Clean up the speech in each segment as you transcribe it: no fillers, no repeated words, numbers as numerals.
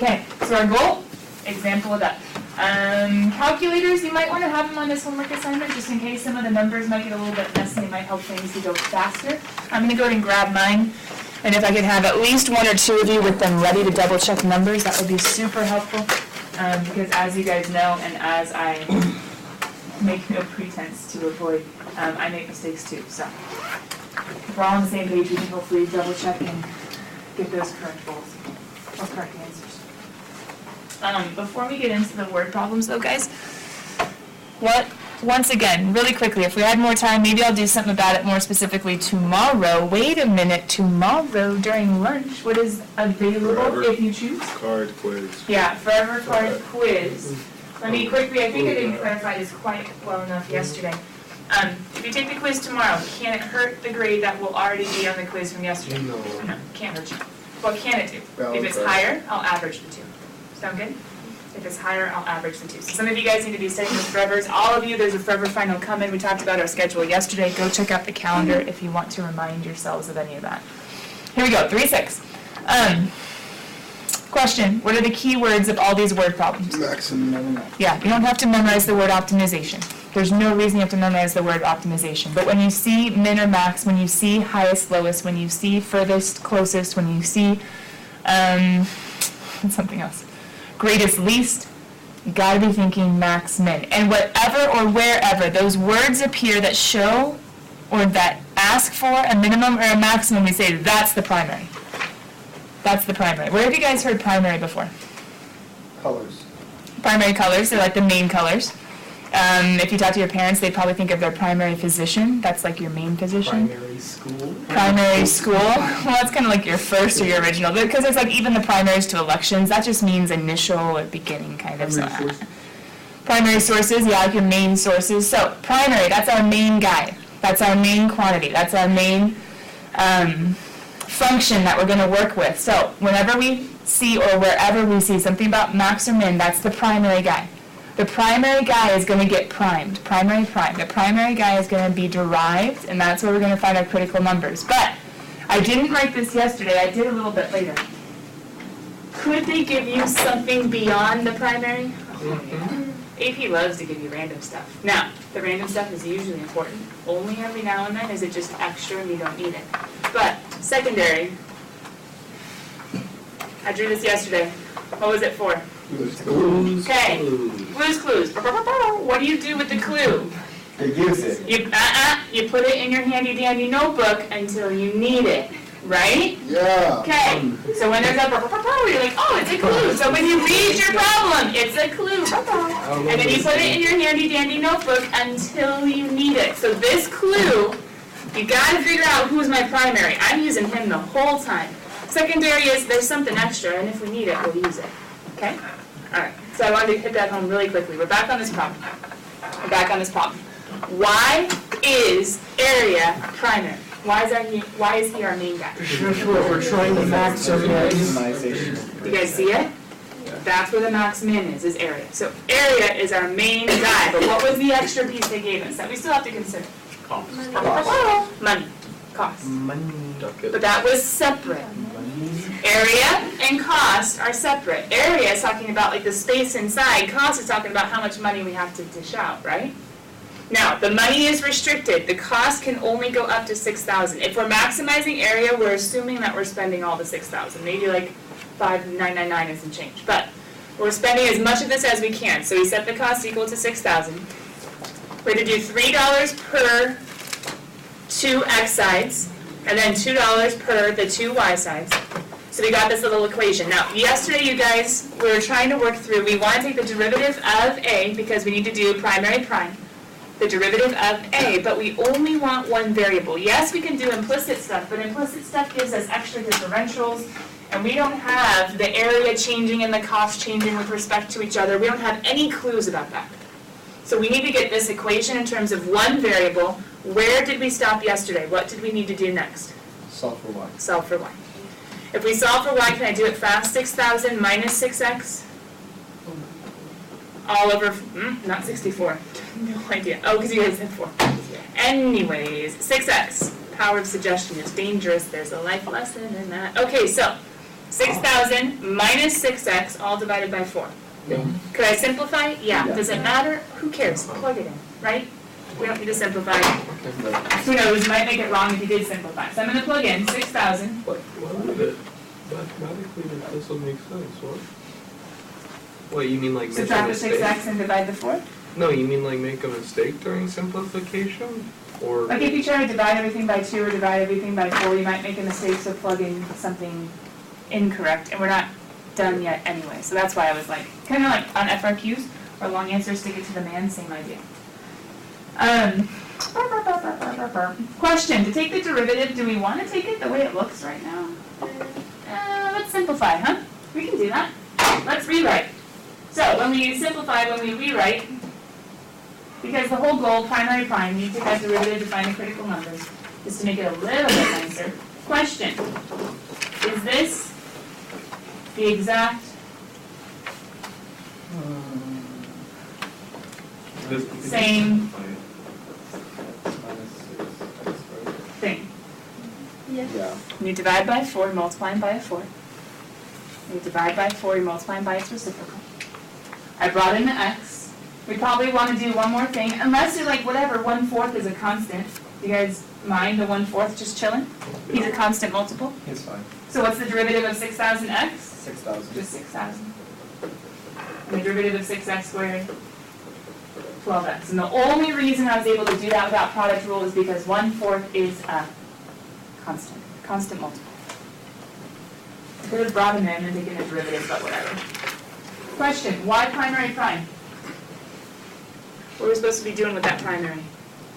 Okay, so our goal, example of that. Calculators, you might want to have them on this homework assignment just in case some of the numbers might get a little bit messy. It might help things to go faster. I'm going to go ahead and grab mine. And if I could have at least one or two of you with them ready to double check numbers, that would be super helpful. Because as you guys know, and as I make no pretense to avoid, I make mistakes too. So if we're all on the same page, we can hopefully double check and get those correct goals or correct answers. Before we get into the word problems though, guys, once again, really quickly, if we had more time, maybe I'll do something about it more specifically tomorrow. Wait a minute, tomorrow during lunch, what is available forever, if you choose? Card quiz. Yeah, forever card quiz. Let me quickly, I think I didn't clarify this quite well enough yesterday. If you take the quiz tomorrow, can it hurt the grade that will already be on the quiz from yesterday? No. No, can't hurt you. What can it do? Balance If it's out. higher, I'll average the two. Sound good? If it's higher, I'll average the two. So some of you guys need to be studying the forevers. All of you, there's a forever final coming. We talked about our schedule yesterday. Go check out the calendar if you want to remind yourselves of any of that. Here we go, 3-6. Question, what are the key words of all these word problems? Maximum. Yeah, you don't have to memorize the word optimization. There's no reason you have to memorize the word optimization. But when you see min or max, when you see highest, lowest, when you see furthest, closest, when you see something else, greatest, least, you gotta be thinking max, min. And whatever or wherever those words appear that show or that ask for a minimum or a maximum, we say that's the primary. That's the primary. Where have you guys heard primary before? Colors. Primary colors, they're like the main colors. If you talk to your parents, they probably think of their primary physician. That's like your main physician. Primary school. Primary school. Well, that's kind of like your first or your original. Because it's like even the primaries to elections, that just means initial or beginning kind of. Primary sources, yeah, like your main sources. So primary, that's our main guy. That's our main quantity. That's our main function that we're going to work with. So whenever we see or wherever we see something about max or min, that's the primary guy. The primary guy is going to get primed, primary prime. The primary guy is going to be derived, and that's where we're going to find our critical numbers. But I didn't write this yesterday. I did a little bit later. Could they give you something beyond the primary? AP loves to give you random stuff. Now, the random stuff is usually important. Only every now and then is it just extra and you don't need it. But secondary, I drew this yesterday. What was it for? Clues. Okay, clues. What do you do with the clue? It gives it. You put it in your handy dandy notebook until you need it, right? Yeah. Okay, so when there's a you're like, oh, it's a clue. So when you read your problem, it's a clue. And then you put it in your handy dandy notebook until you need it. So this clue, you gotta figure out who's my primary. I'm using him the whole time. Secondary is there's something extra, and if we need it, we'll use it. Okay? All right, so I wanted to hit that home really quickly. We're back on this problem. Why is area primary? Why is he our main guy? We're trying to maximize. You guys see it? That's where the max min is area. So area is our main guy, but what was the extra piece they gave us that we still have to consider? Cost. Money. Cost. Money. But that was separate. Area and cost are separate. Area is talking about like the space inside. Cost is talking about how much money we have to dish out, right? Now, the money is restricted. The cost can only go up to $6,000. If we're maximizing area, we're assuming that we're spending all the $6,000. Maybe like $5,999 and some change. But we're spending as much of this as we can. So we set the cost equal to $6,000. We're going to do $3 per 2 x sides, and then $2 per the 2 y sides. So we got this little equation. Now, yesterday, you guys, we were trying to work through, we want to take the derivative of A, because we need to do primary prime, the derivative of A, but we only want one variable. Yes, we can do implicit stuff, but implicit stuff gives us extra differentials, and we don't have the area changing and the cost changing with respect to each other. We don't have any clues about that. So we need to get this equation in terms of one variable. Where did we stop yesterday? What did we need to do next? Solve for y. Solve for y. If we solve for y, can I do it fast? 6,000 minus 6x? All over, not 64. No idea. Oh, because you guys said 4. Anyways, 6x. Power of suggestion is dangerous. There's a life lesson in that. Okay, so 6,000 minus 6x all divided by 4. Could I simplify? Yeah. Does it matter? Who cares? Plug it in, right? We don't need to simplify. Who knows? Might make it wrong if you did simplify. So I'm going to plug in 6,000. But mathematically, this will make sense, what? What, you mean like make a Subtract the mistake? 6x and divide the 4? No, you mean like make a mistake during simplification? Or, Like if you try to divide everything by 2 or divide everything by 4, you might make a mistake, so plug in something incorrect. And we're not done yet anyway. So that's why I was like, kind of like on FRQs or long answers, stick it to the man, same idea. Question, to take the derivative, do we want to take it the way it looks right now? Let's simplify, huh? We can do that. Let's rewrite. So when we simplify, when we rewrite, because the whole goal, primary prime, you take that derivative to find the critical numbers, is to make it a little bit nicer. Question, is this the exact same thing? Yeah. When you divide by 4, you're multiplying by a 4. When you divide by 4, you're multiplying by its reciprocal. I brought in the x. We probably want to do one more thing, unless you're like, whatever, 1/4 is a constant. Do you guys mind the 1/4 just chilling? He's a constant multiple. It's fine. So what's the derivative of 6,000x? 6,000. Just 6,000. And the derivative of 6x squared? 12x. And the only reason I was able to do that without product rule is because 1/4 is a constant multiple. I could have brought him in and taken the derivative, but whatever. Question, why primary prime? What are we supposed to be doing with that primary?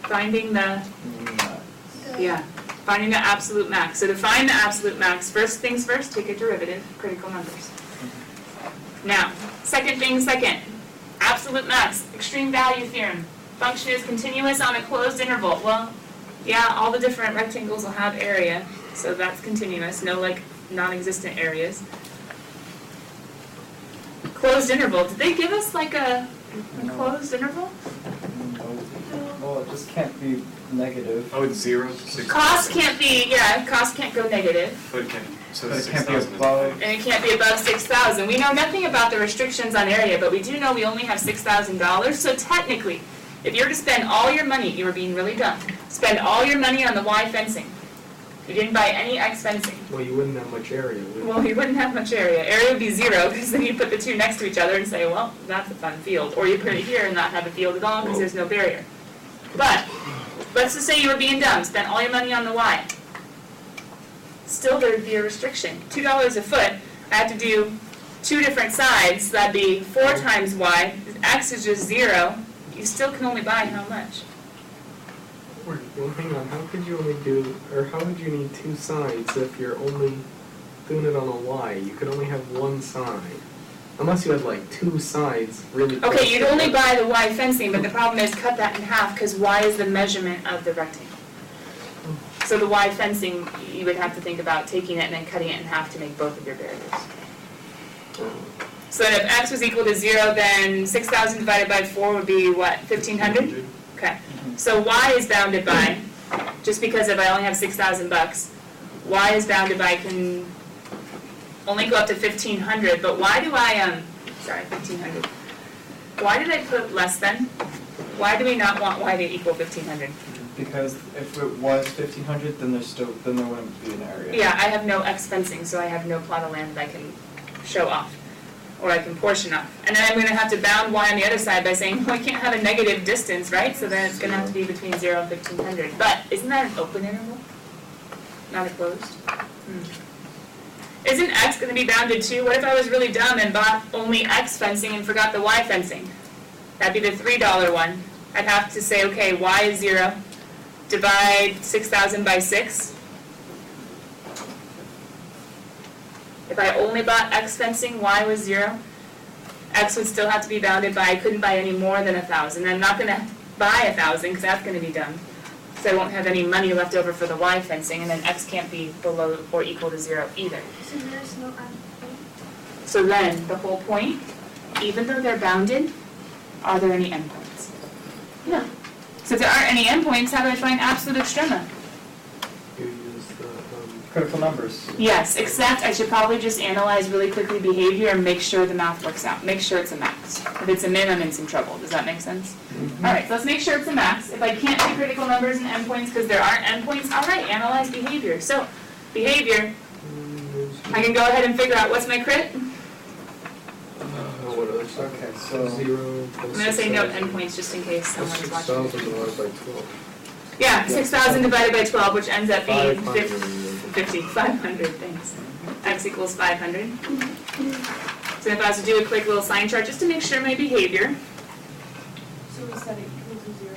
Finding the, finding the absolute max. So to find the absolute max, first things first, take a derivative, critical numbers. Now, second thing second, absolute max, extreme value theorem. Function is continuous on a closed interval. Well, yeah, all the different rectangles will have area, so that's continuous, no like non-existent areas. Closed interval, did they give us like a closed interval? Well, it just can't be negative. Oh, it's 0 to 6. Cost can't be, cost can't go negative, But it can, so But it 6,000 can't be above. and it can't be above 6,000. We know nothing about the restrictions on area, but we do know we only have $6,000, so technically, if you were to spend all your money, you were being really dumb, spend all your money on the Y fencing. You didn't buy any X fencing. well, you wouldn't have much area, would you? Well, you wouldn't have much area. Area would be 0, because then you put the two next to each other and say, well, that's a fun field. Or you put it here and not have a field at all, because there's no barrier. But, let's just say you were being dumb, spent all your money on the Y. Still, there'd be a restriction. $2 a foot, I have to do 2 different sides, so that'd be 4 times Y. X is just 0. You still can only buy how much? Well, hang on, how could you only do, or how would you need 2 sides if you're only doing it on a Y? You could only have 1 side. Unless you had like 2 sides really close Okay, you'd only together. buy the Y fencing, but the problem is cut that in half, because Y is the measurement of the rectangle. So the Y fencing, you would have to think about taking it and then cutting it in half to make both of your barriers. So then if X was equal to 0, then 6,000 divided by 4 would be what, 1,500? Okay. So Y is bounded by, just because if I only have $6,000, Y is bounded by, can only go up to 1,500, but why do I, 1,500. Why did I put less than? Why do we not want Y to equal 1,500? Because if it was 1,500, then there wouldn't be an area. Yeah, I have no X fencing, so I have no plot of land that I can show off, or I can portion off. And then I'm going to have to bound Y on the other side by saying, well, I can't have a negative distance, right? So then it's going to have to be between 0 and 1,500. But isn't that an open interval? Not a closed? Isn't X going to be bounded too? What if I was really dumb and bought only X fencing and forgot the Y fencing? That'd be the $3 one. I'd have to say, okay, Y is 0. Divide 6,000 by 6. If I only bought X fencing, Y was 0. X would still have to be bounded by, I couldn't buy any more than 1,000. I'm not going to buy 1,000 because that's going to be dumb. So I won't have any money left over for the Y fencing, and then X can't be below or equal to 0 either. So there's no end point? So then, the whole point, even though they're bounded, are there any endpoints? No. So if there aren't any endpoints, how do I find absolute extrema? You use the critical numbers. Yes, except I should probably just analyze really quickly behavior and make sure the math works out. Make sure it's a max. If it's a min, I'm in some trouble. Does that make sense? All right, so let's make sure it's a max. If I can't do critical numbers and endpoints because there aren't endpoints, all right, analyze behavior. So, behavior, I can go ahead and figure out what's my crit. What else? Okay, so 0 I'm going to say no endpoints just in case That's someone's watching. 6,000 divided by 12. Yeah, 6,000 divided by 12, which ends up being 500. 500, thanks. X equals 500. So if I was to do a quick little sign chart just to make sure my behavior. So we set it equal to 0.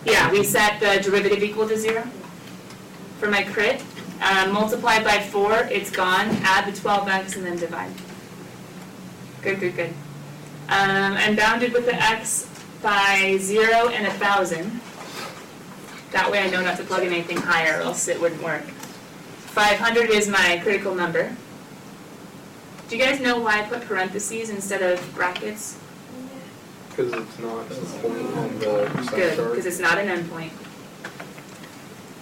Yeah, we set the derivative equal to 0 for my crit. Multiply by 4, it's gone. Add the 12x and then divide. Good, good, good. And bounded with the x by 0 and 1,000. That way I know not to plug in anything higher or else it wouldn't work. 500 is my critical number. Do you guys know why I put parentheses instead of brackets? Because it's not a point on the sign Good, chart. because it's not an endpoint.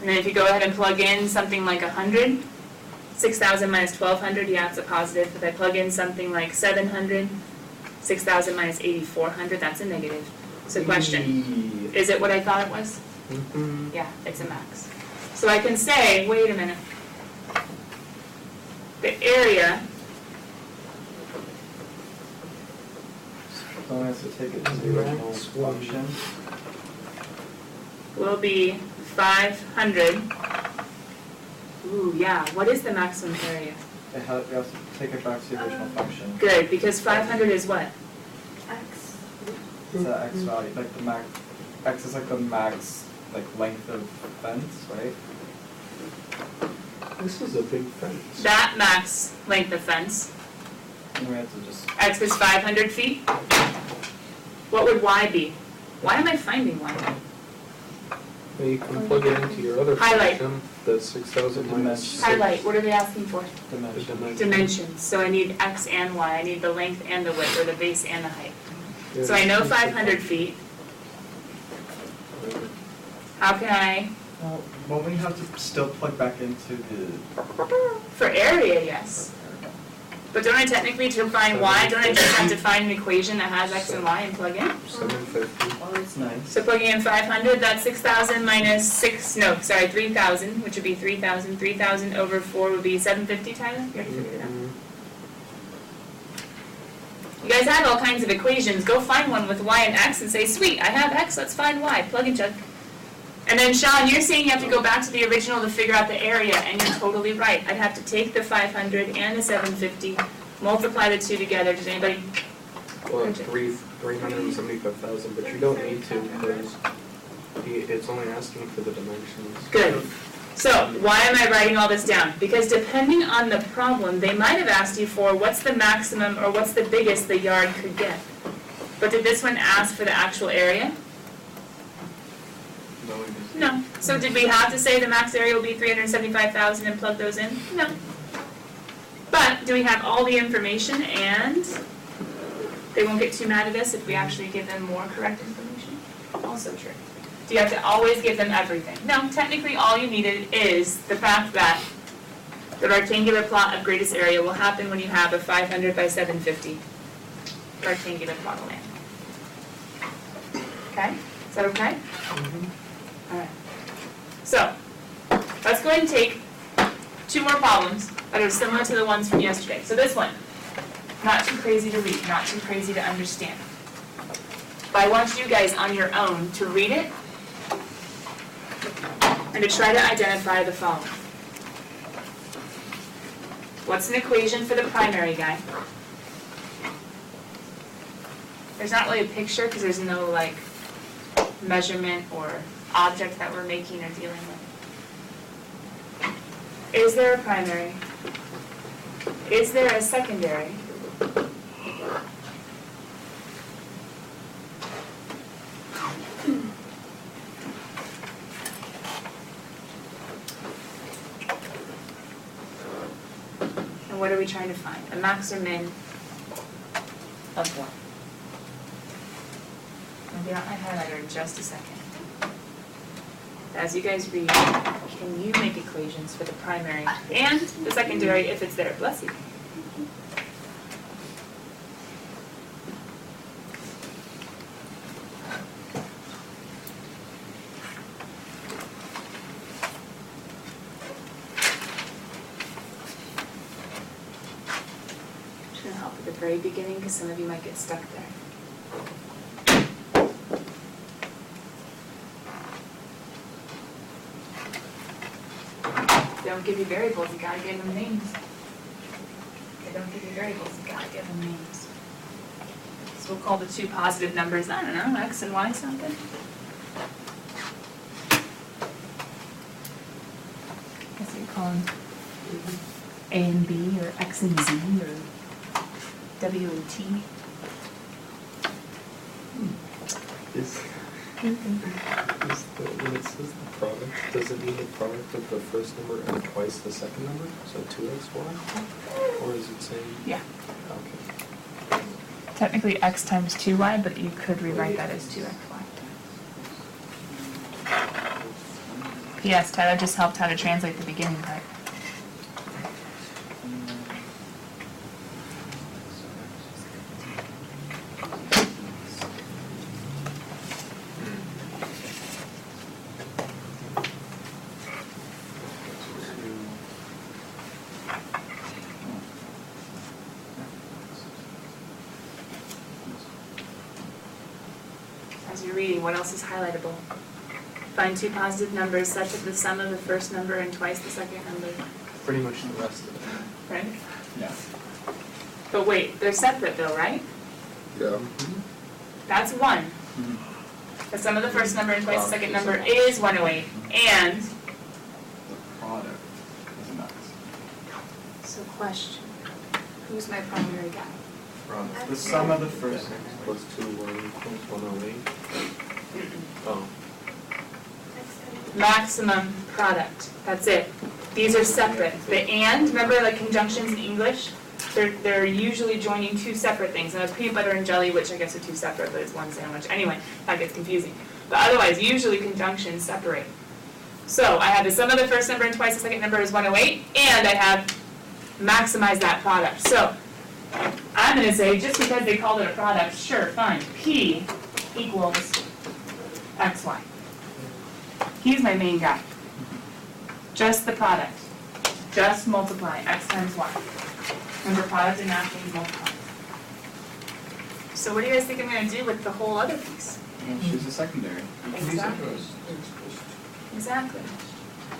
And then if you go ahead and plug in something like 100, 6,000 minus 1,200, yeah, it's a positive. If I plug in something like 700, 6,000 minus 8,400, that's a negative. So question, is it what I thought it was? Mm-hmm. Yeah, it's a max. So I can say, wait a minute. The area, so I have to take it to the original Max one. function. will be 500. Ooh, yeah, what is the maximum area? You have to take it back to the original function. Good, because 500 is what? X. It's the x value, like the max, x is like the max, like length of fence, right? This is a big fence. That max length of fence. And we have to just, X is 500 feet. What would Y be? Why am I finding Y? Well, you can plug it into your other Highlight. function, that's 6,000 minus 6. Highlight, what are they asking for? The dimension. dimension. Dimensions. So I need X and Y. I need the length and the width, or the base and the height. Yeah, So I know it's 500 feet. How can I? Well, won't we have to still plug back into the, For area, yes. But don't I technically, to find Y, don't I just have to find an equation that has X and Y and plug in? 750. oh, that's nice. So plugging in 500, that's 6,000 minus 3,000, which would be 3,000. 3,000 over 4 would be 750, Tyler? You have to figure it out. Mhm. You guys have all kinds of equations. Go find one with Y and X and say, sweet, I have X, let's find Y. Plug and chug. And then Sean, you're saying you have to go back to the original to figure out the area, and you're totally right. I'd have to take the 500 and the 750, multiply the two together. Does anybody? Well, 375,000, but you don't need to because it's only asking for the dimensions. Good. So why am I writing all this down? Because depending on the problem, they might have asked you for what's the maximum or what's the biggest the yard could get. But did this one ask for the actual area? No, we just. No. So did we have to say the max area will be 375,000 and plug those in? No. But do we have all the information and they won't get too mad at us if we actually give them more correct information? Also true. Do you have to always give them everything? No, technically all you needed is the fact that the rectangular plot of greatest area will happen when you have a 500 by 750 rectangular plot of land. Okay? Is that okay? Alright. So, let's go ahead and take two more problems that are similar to the ones from yesterday. So this one, not too crazy to read, not too crazy to understand. But I want you guys on your own to read it and to try to identify the following. What's an equation for the primary guy? There's not really a picture because there's no like measurement or object that we're making or dealing with. Is there a primary? Is there a secondary? And what are we trying to find? A max or min of what? I'll get out my highlighter in just a second. As you guys read, can you make equations for the primary and the secondary if it's there? Bless you. Just gonna help at the very beginning because some of you might get stuck there. Don't give you variables, you gotta give them names. They don't give you variables, you gotta give them names. So we'll call the two positive numbers, I don't know, x and y something. I guess you call them A and B, or X and Z, or W and T. When it says the product, does it mean the product of the first number and twice the second number? So 2xy? Or is it saying? Yeah. Okay. Technically x times 2y, but you could rewrite that as 2xy. Yes, Tyler just helped how to translate the beginning part. As you're reading, what else is highlightable? Find two positive numbers such that the sum of the first number and twice the second number. Pretty much the rest of it. Right? Yeah. But wait, they're separate though, right? Yeah. That's 1. The sum of the first number and twice the second number is 108. And, The product is an x. so question, who's my primary guy? The sum of the first. Plus 2y equals 108. Oh. Maximum product, that's it. These are separate. The and, remember like conjunctions in English? They're usually joining two separate things. And a peanut butter and jelly, which I guess are two separate, but it's one sandwich. Anyway, that gets confusing. But otherwise, usually conjunctions separate. So I have the sum of the first number and twice the second number is 108, and I have maximize that product. So I'm going to say, just because they called it a product, sure, fine. P equals xy. He's my main guy. Just the product. Just multiply x times y. Remember, product and math means multiply. So what do you guys think I'm going to do with the whole other piece? Choose a secondary. Exactly. Exactly.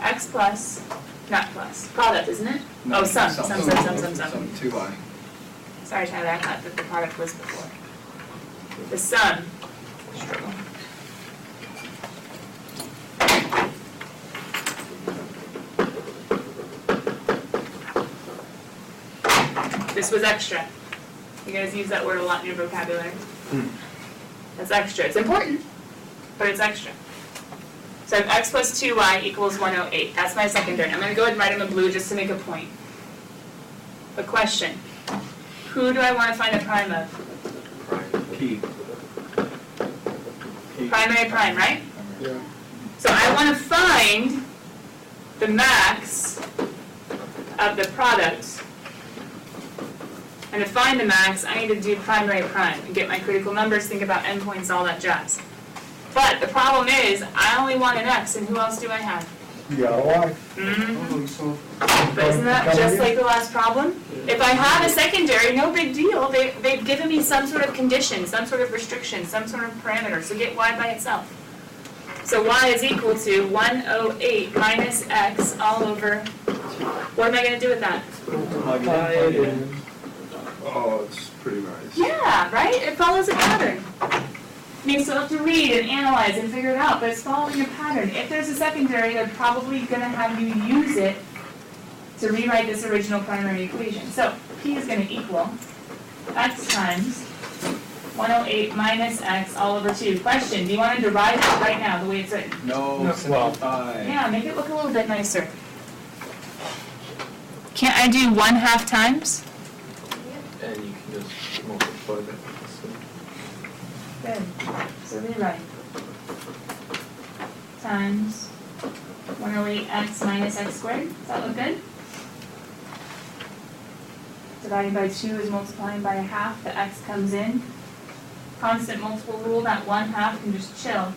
X plus, not plus, product, isn't it? Oh, sum. 2y. Sorry, Tyler, I thought that the product was before. The sum. Struggle. This was extra. You guys use that word a lot in your vocabulary. That's extra. It's important, but it's extra. So I have x plus 2y equals 108. That's my secondary. I'm going to go ahead and write them in blue just to make a point. A question. Who do I want to find the prime of? P. Primary prime, right? Yeah. So I want to find the max of the product. And to find the max, I need to do primary prime and get my critical numbers, think about endpoints, all that jazz. But the problem is, I only want an x, and who else do I have? You got a Y. But isn't that just like the last problem? If I have a secondary, no big deal. They've given me some sort of condition, some sort of restriction, some sort of parameter, so get y by itself. So y is equal to 108 minus x all over, what am I going to do with that? Plug it in. Oh, it's pretty nice. Yeah, right? It follows a pattern. You still have to read and analyze and figure it out, but it's following a pattern. If there's a secondary, they're probably going to have you use it to rewrite this original primary equation. So P is going to equal x times 108 minus x all over 2. Question, do you want to derive it right now, the way it's written? No, No, simplify. Yeah, make it look a little bit nicer. Can't I do 1/2 times? And you can just multiply that with the sum. Good. So rewrite. Times 108x minus x squared, does that look good? Dividing by 2 is multiplying by a half, the x comes in. Constant multiple rule, that 1/2 can just chill.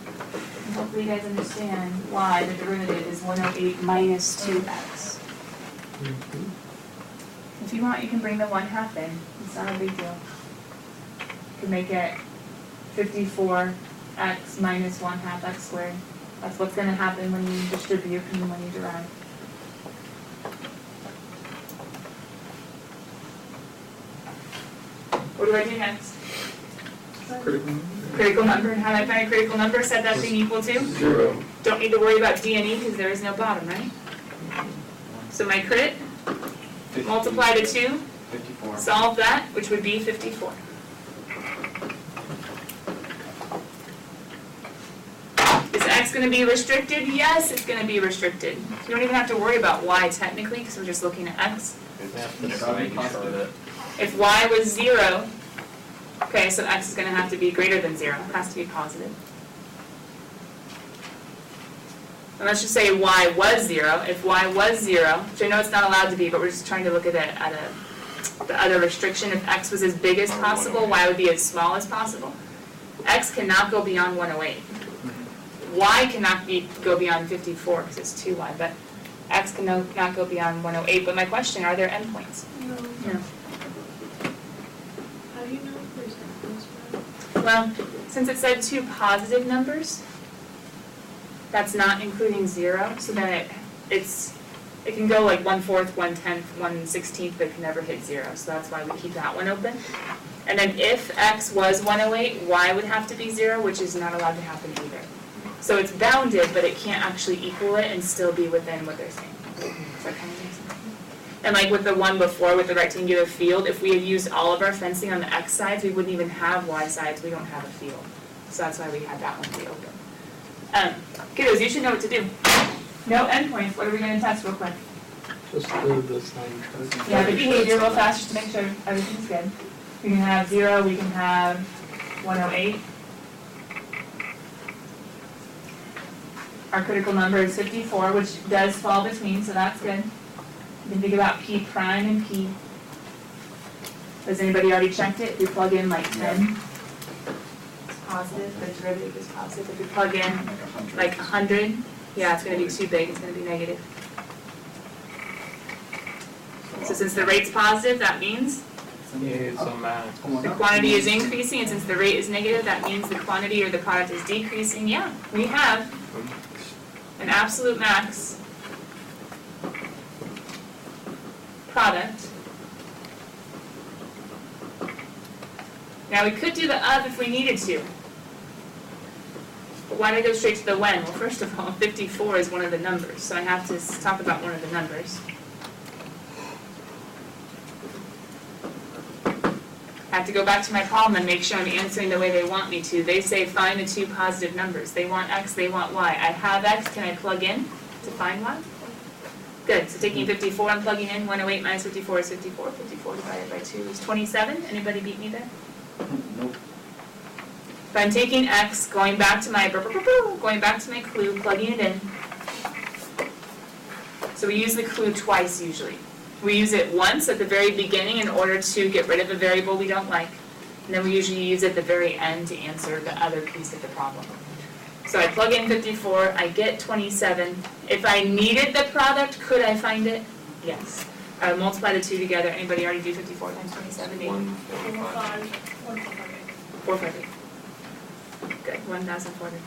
And hopefully you guys understand why the derivative is 108 minus 2x. If you want, you can bring the 1/2 in, it's not a big deal. You can make it 54x minus 1/2 x squared. That's what's going to happen when you distribute and when you derive. What do I do next? Critical. Critical number, and how do I find a critical number? Set that thing equal to? 0. Don't need to worry about D and E because there is no bottom, right? So my crit, 50, multiply to 2, 54. solve that, which would be 54. Is x going to be restricted? Yes, it's going to be restricted. You don't even have to worry about y technically because we're just looking at x. If y was 0, okay, so x is going to have to be greater than 0. It has to be positive. And let's just say y was 0. If y was 0, which I know it's not allowed to be, but we're just trying to look at it at the other restriction. If x was as big as possible, y would be as small as possible. X cannot go beyond 108. Y cannot go beyond 54 because it's 2y, but x cannot go beyond 108. But my question, are there endpoints? No. No. How do you know if there's endpoints? Well, since it said 2 positive numbers, that's not including 0, so then it can go like 1/4, 1/10, 1/16, but it can never hit 0, so that's why we keep that one open. And then if x was 108, y would have to be 0, which is not allowed to happen either. So it's bounded, but it can't actually equal it and still be within what they're saying. Does that kind of make sense? And like with the one before, with the rectangular field, if we had used all of our fencing on the x sides, we wouldn't even have y sides, we don't have a field. So that's why we had that one be open. Kiddos, you should know what to do. No endpoints, what are we going to test real quick? Just the sign chart. Yeah, the behavior real fast, just to make sure everything's good. We can have 0, we can have 108. Our critical number is 54, which does fall between, so that's good. You can think about P prime and P. Has anybody already checked it? If we plug in like 10, it's positive, the derivative is positive. If we plug in like 100, yeah, it's going to be too big, it's going to be negative. So since the rate's positive, that means It's a math. the quantity is increasing, and since the rate is negative, that means the quantity or the product is decreasing. Yeah, we have an absolute max product. Now we could do the of if we needed to. But why did I go straight to the when? Well, first of all, 54 is one of the numbers, so I have to talk about one of the numbers. I have to go back to my problem and make sure I'm answering the way they want me to. They say find the 2 positive numbers. They want x, they want y. I have x, can I plug in to find y? Good, so taking 54 and plugging in, 108 minus 54 is 54. 54 divided by 2 is 27. Anybody beat me there? Nope. If I'm taking x, going back to my clue, plugging it in. So we use the clue twice usually. We use it once at the very beginning in order to get rid of a variable we don't like. And then we usually use it at the very end to answer the other piece of the problem. So I plug in 54, I get 27. If I needed the product, could I find it? Yes. I would multiply the 2 together. Anybody already do 54 times 27? 145. 450. Good, 1,400.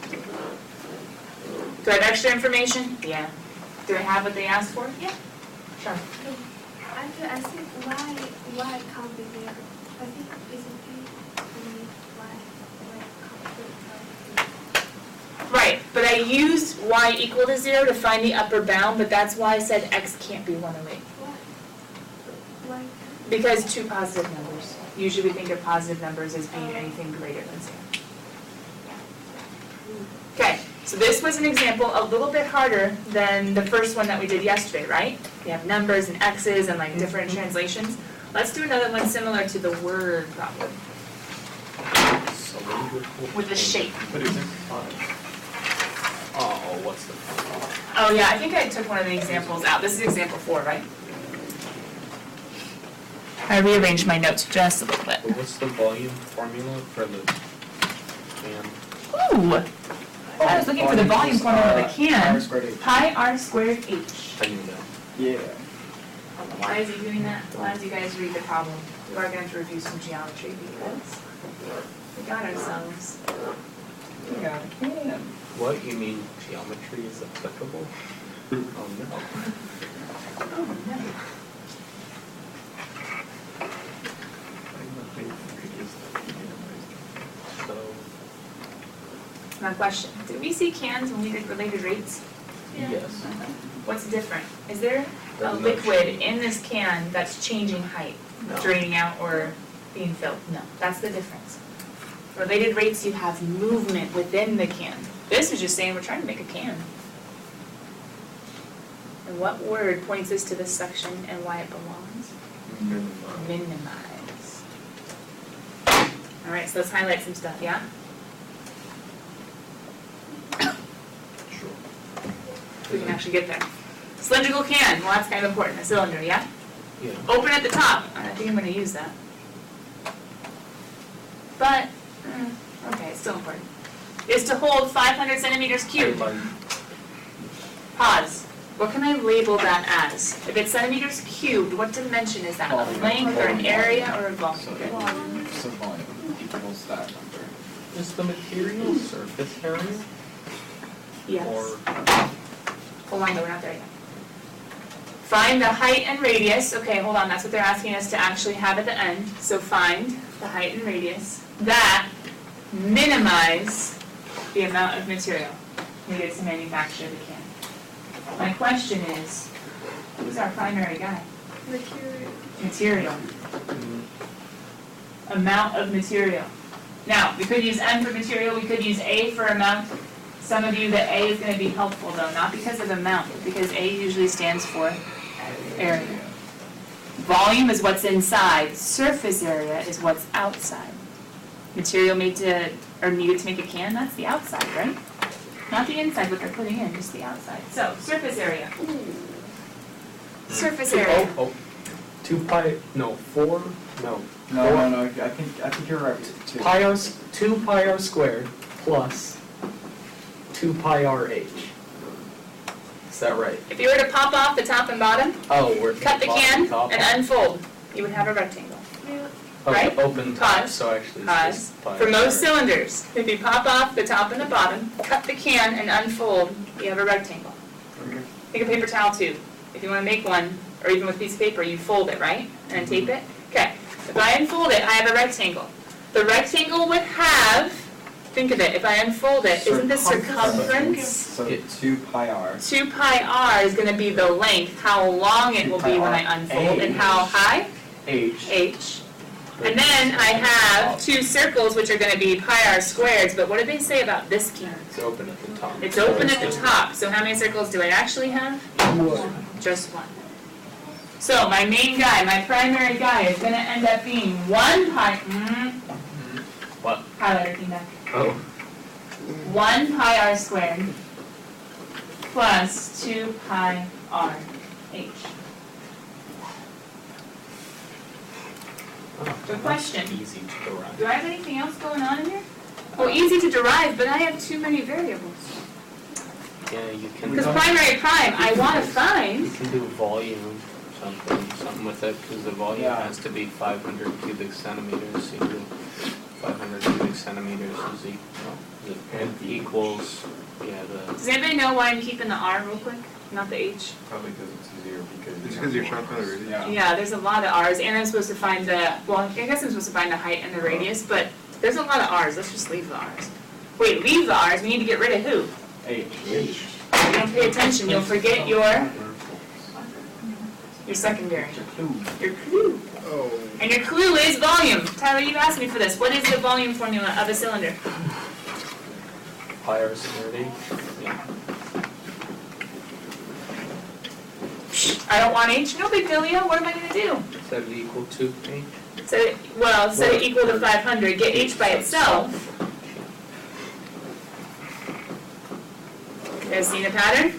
Do I have extra information? Yeah. Do I have what they asked for? Yeah. Sure. I think why can't be there. I think isn't P only why can't be. Right, but I used y equal to 0 to find the upper bound, but that's why I said x can't be 108. Why? Because 2 positive numbers. Usually we think of positive numbers as being anything greater than 0. Okay, so this was an example a little bit harder than the first one that we did yesterday, right? We have numbers and x's and like different translations. Let's do another one similar to the word problem with the shape. What is it? Oh, what's the? Oh yeah, I think I took one of the examples out. This is example 4, right? I rearranged my notes just a little bit. What's the volume formula for the can? Ooh! I was looking for the volume formula of the R can. squared H. Pi r squared h. I knew that. Yeah. Why is he doing that? Why don't you guys read the problem? We are going to have to review some geometry because we got ourselves. Yeah, I can. What, you mean geometry is applicable? Oh no. Oh no. So, My question, did we see cans when we did related rates? yes. What's different? Is there a There's no liquid change. in this can that's changing height, No. draining out or being filled? No, that's the difference. Related rates, you have movement within the can. This is just saying we're trying to make a can. And what word points us to this section and why it belongs? Minimize. All right, so let's highlight some stuff, yeah? Sure. We can actually get there. Cylindrical can, well that's kind of important, a cylinder, yeah? Yeah. Open at the top, I think I'm gonna use that. But, okay, it's still important. Is to hold 500 centimeters cubed. Pause. What can I label that as? If it's centimeters cubed, what dimension is that? A Volume. length or an area or a volume? So, so volume equals that number. Is the material surface area? Yes. Or, Hold on, though, we're not there yet. Find the height and radius. Okay, hold on, that's what they're asking us to actually have at the end. So find the height and radius that minimize the amount of material needed to manufacture the can. My question is, who's our primary guy? Material. Material. Amount of material. Now, we could use M for material, we could use A for amount. Some of you, the A is going to be helpful though, not because of amount, but because A usually stands for area. Volume is what's inside, surface area is what's outside. Material made to, or needed to make a can, that's the outside, right? Not the inside, what they're putting in, just the outside. So, surface area. Surface area. oh, 2 pi, no, 4, no. No, I think you're right. 2. 2 pi r squared plus 2 pi r h. Is that right? If you were to pop off the top and bottom, Oh, we're. cut the can top and unfold, you would have a rectangle. Okay, right? open top, Pause. so actually it's Pause. just pi For r most squared. cylinders, if you pop off the top and the bottom, cut the can and unfold, you have a rectangle. Take a paper towel tube. If you want to make one, or even with a piece of paper, you fold it, right? And then tape it. Okay. If I unfold it, I have a rectangle. The rectangle would have, think of it, if I unfold it, isn't the circumference? So 2 pi r. 2 pi r is going to be the length, how long it will be when I unfold, and how high? H. H. And then I have 2 circles, which are going to be pi r squareds, but what did they say about this can? It's open at the top. It's open at the top, so how many circles do I actually have? Just 1. So my main guy, my primary guy, is going to end up being 1 pi, What? highlighter came back. Oh. 1 pi r squared plus 2 pi r h. Good question. Easy to derive. Do I have anything else going on in here? Well, easy to derive, but I have too many variables. Yeah, you can. Because primary prime, I want to You find, can do volume, something with it, because the volume Yeah. has to be 500 cubic centimeters, so you do 500 cubic centimeters equals, yeah, does anybody know why I'm keeping the r real quick, not the h? Probably because it's easier because. It's because you're trying to find the radius. Yeah. Yeah, there's a lot of r's, and I'm supposed to find the, well, I guess I'm supposed to find the height and the radius, but there's a lot of r's, let's just leave the r's. Wait, leave the r's, we need to get rid of who? H. If you don't pay attention, you'll forget your secondary, your clue. Oh. And your clue is volume. Tyler, you asked me for this. What is the volume formula of a cylinder? pi r squared h. Yeah. I don't want h. No big deal, Leo. What am I going to do? Set it equal to h. Set it equal to 500. Get h by itself. You guys seen a pattern?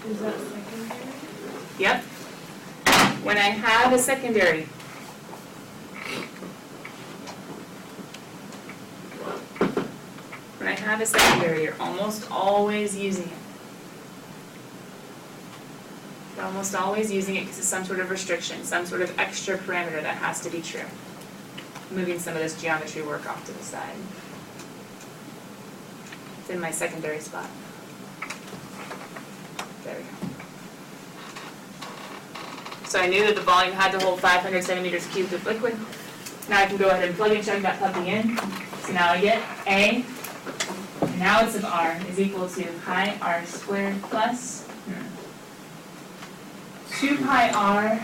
Is that secondary? Yep. When I have a secondary, you're almost always using it. You're almost always using it because it's some sort of restriction, some sort of extra parameter that has to be true. Moving some of this geometry work off to the side. It's in my secondary spot. There we go. So I knew that the volume had to hold 500 centimeters cubed of liquid. Now I can go ahead and plug and chug that puppy in. So now I get A, and now it's of R, is equal to pi R squared plus 2 pi R.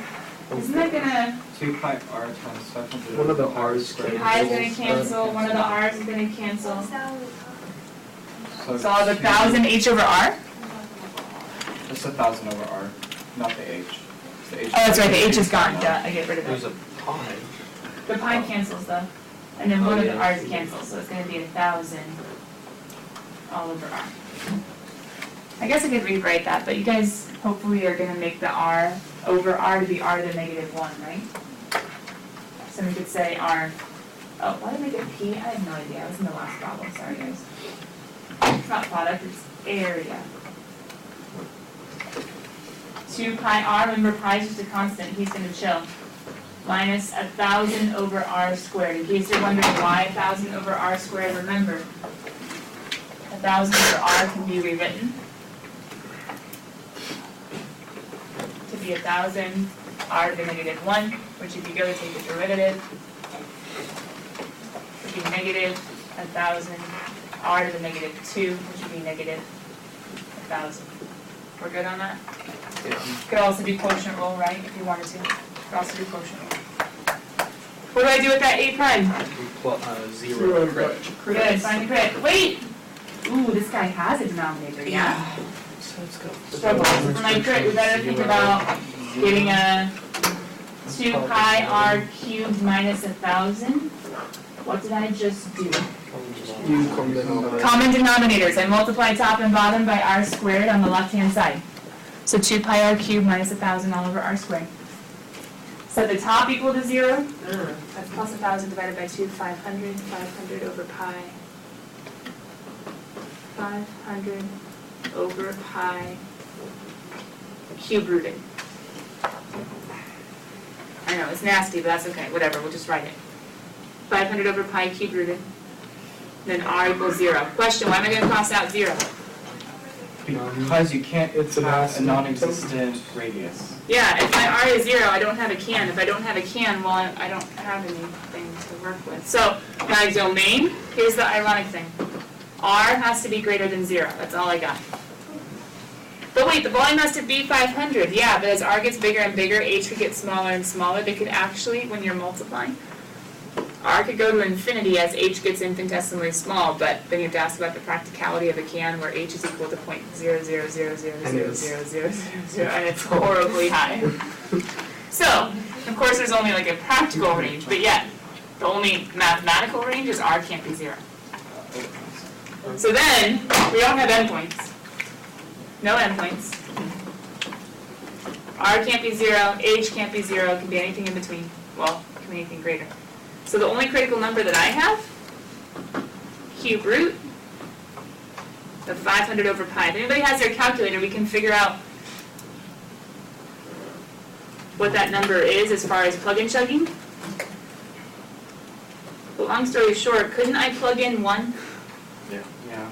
Isn't that gonna, 2 pi r times 500. One of the r's squared. pi is gonna cancel, one of the R's is gonna cancel. What's that with So I'll have 1,000 H over R? Just 1,000 over r, not the h. The h Oh, that's right, the H is gone, duh, I get rid of There's it. a pi. The pi cancels though, and then one of the yeah. R's cancels, so it's gonna be 1,000 all over R. I guess I could rewrite that, but you guys hopefully are gonna make the R over R to be R to the negative 1, right? So we could say R, oh, why did I make it P? I have no idea, I was in the last problem, sorry guys. It's not product, it's area. 2 pi R, remember pi is just a constant, he's gonna chill. Minus 1,000 over R squared. In case you're wondering why 1,000 over R squared, remember, 1,000 over R can be rewritten to be 1,000 R to the negative 1, which if you go to take the derivative, would be negative 1,000 R to the negative 2, which would be negative 1,000. We're good on that? Yeah. Could also do quotient rule, right, if you wanted to. Could also do quotient rule. What do I do with that A prime? Zero crit. Good, find the crit. Wait! Ooh, this guy has a denominator, yeah? So let's go. Struggle. For my crit, we better think about getting a 2 pi R cubed minus 1,000. What did I just do? You come in over. Common denominators. I multiply top and bottom by R squared on the left-hand side. So 2 pi R cubed minus 1,000 all over R squared. Set the top equal to 0. That's plus 1,000 divided by 2, 500. 500 over pi. 500 over pi cube rooted. I know, it's nasty, but that's okay. Whatever, we'll just write it. 500 over pi cube rooted. Then R equals 0. Question, why am I going to cross out 0? Because you can't, It's a have a vast non-existent radius. Yeah, if my R is 0, I don't have a can. If I don't have a can, well, I don't have anything to work with. So my domain, here's the ironic thing. R has to be greater than 0. That's all I got. But wait, the volume has to be 500. Yeah, but as R gets bigger and bigger, H could get smaller and smaller. They could actually, when you're multiplying, R could go to infinity as H gets infinitesimally small, but then you have to ask about the practicality of a can where H is equal to 0.000000000, and it's horribly high. So, of course there's only like a practical range, but yet, the only mathematical range is R can't be 0. So then, we don't have endpoints. No endpoints. R can't be 0, H can't be 0, it can be anything in between. Well, it can be anything greater. So the only critical number that I have, cube root of 500 over pi. If anybody has their calculator, we can figure out what that number is as far as plug and chugging. But long story short, couldn't I plug in 1? Yeah.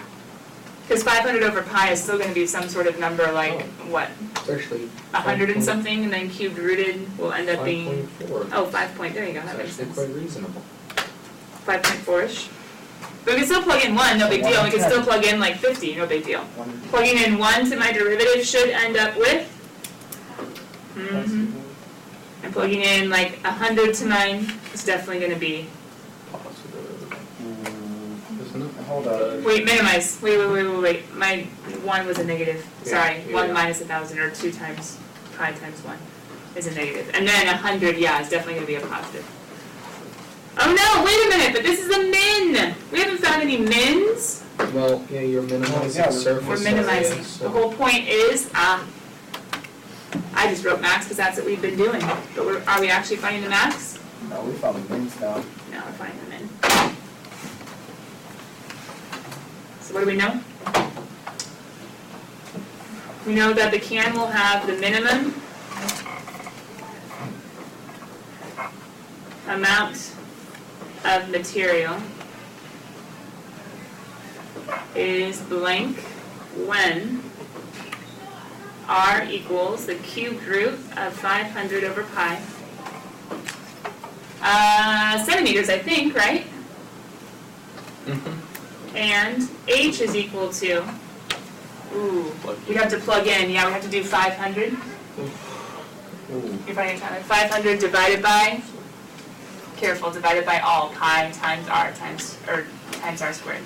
Because 500 over pi is still going to be some sort of number like, what, It's actually 100 and something, and then cubed rooted will end up being, 5.4. oh, 5 point, there you go, that makes It's actually sense. quite reasonable. 5.4-ish. But we can still plug in 1, no big deal. We can still plug in like 50, no big deal. Plugging in 1 to my derivative should end up with, and plugging in like 100 to mine is definitely going to be, Positive. Isn't it? Hold on. wait, minimize, wait. My 1 was a negative, sorry, Yeah, 1 yeah. minus 1,000 or 2 times pi times 1 is a negative. And then 100, yeah, is definitely going to be a positive. Oh no, wait a minute, but this is a min! We haven't found any mins. Well, yeah, you're minimizing Yeah, surface We're minimizing. area, so- The whole point is, I just wrote max because that's what we've been doing. But are we actually finding the max? No, we found the wings now. No, we're finding them in. So what do we know? We know that the can will have the minimum amount of material is blank when R equals the cube root of 500 over pi. Centimeters, I think, right? And H is equal to, we have to plug in, yeah, we have to do 500. You're finding time, 500 divided by, careful, divided by all, pi times R times R squared.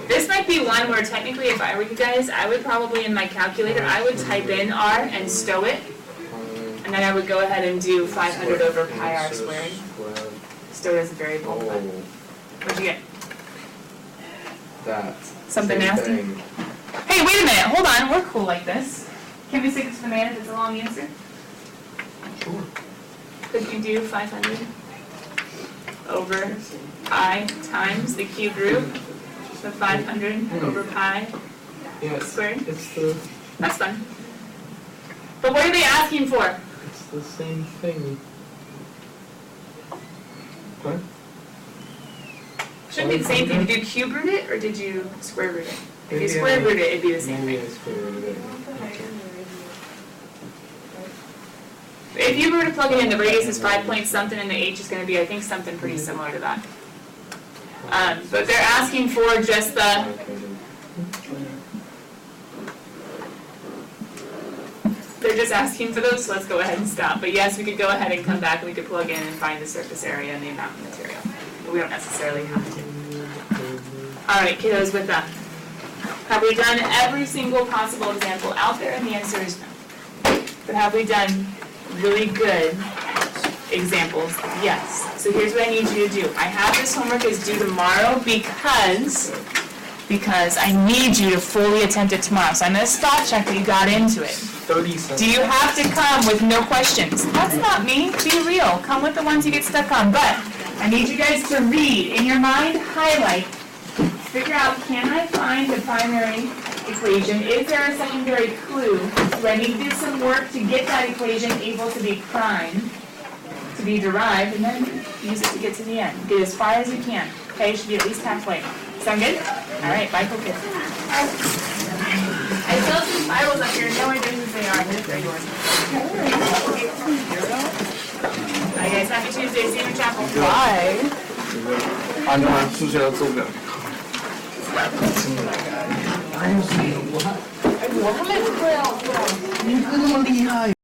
This might be one where technically if I were you guys, I would probably in my calculator, I would type in R and stow it, and then I would go ahead and do 500 over pi R squared. Stow it as a variable, but what'd you get? That. Something Same nasty? thing. Hey, wait a minute, hold on, we're cool like this. Can we stick it to the man if it's a long answer? Sure. Could you do 500 over pi times the cube root of 500 over pi Yeah, it's squared? the That's fun. But what are they asking for? it's the same thing. What? Shouldn't be the same thing. Did you cube root it or did you square root it? If you Maybe square I- root it, it'd be the same Maybe thing. I square rooted it. If you were to plug it in, the radius is 5 point something and the h is going to be, I think, something pretty similar to that. But they're asking for just the, they're just asking for those, so let's go ahead and stop. But yes, we could go ahead and come back and we could plug in and find the surface area and the amount of material. But we don't necessarily have to. All right, kiddos, with that. Have we done every single possible example out there? And the answer is no. But have we done really good examples? Yes. So here's what I need you to do. I have this homework is due tomorrow because I need you to fully attempt it tomorrow. So I'm going to spot check that you got into it. 30 seconds. Do you have to come with no questions? That's not me. Be real. Come with the ones you get stuck on. But I need you guys to read. In your mind, highlight. Figure out, can I find the primary equation? Is there a secondary clue? Do I need to do some work to get that equation able to be primed, to be derived, and then use it to get to the end? Get as far as you can. Okay, should be at least halfway. Sound good? All right, bye, focus. I still have some Bibles up here. No idea whose they are. They're yours. Bye, guys. Happy Tuesday. See you in chapel. Bye. 아니야, 수시랑 쏘면. 你这么厉害。